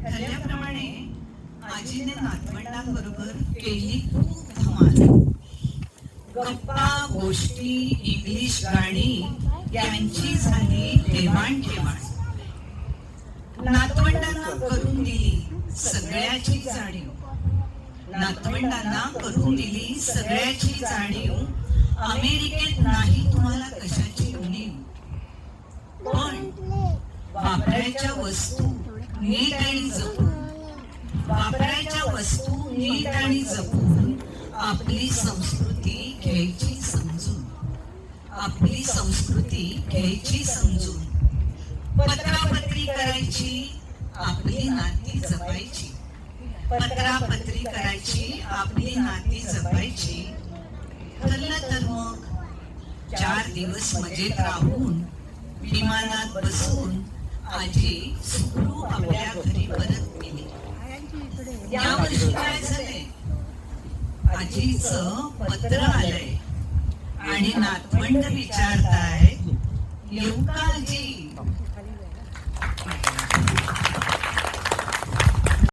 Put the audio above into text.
ठरल्याप्रमाणे आजीने नातवंडांबरोबर केली खूप धमाल. गप्पा गोष्टी इंग्लिश गाणी यांची झाली देवाणघेवाण. नातवंडांना करून दिली सगळ्याची जाणीव. नातवंडांना करून दिली सगळ्याची जाणीव. अमेरिकेत नाही तुम्हाला कशाची उणीव. पण वापरायच्या वस्तू नीट आणि जपून, वापरायच्या वस्तू नीट आणि जपून आपली संस्कृती घ्यायची समजून, आपली संस्कृती घ्यायची समजून. पत्रापत्री करायची आपली नाती जपायची, पत्रापत्री करायची आपली नाती जपायची. ठरलं तर मग 4 दिवस मजेत राहून विमानात बसून आजी सुखरूप आपल्या घरी परत गेली. या वर्षी काय झालंय? आजीचं पत्र आलंय आणि नातवंड विचारताय, येऊ का आजी?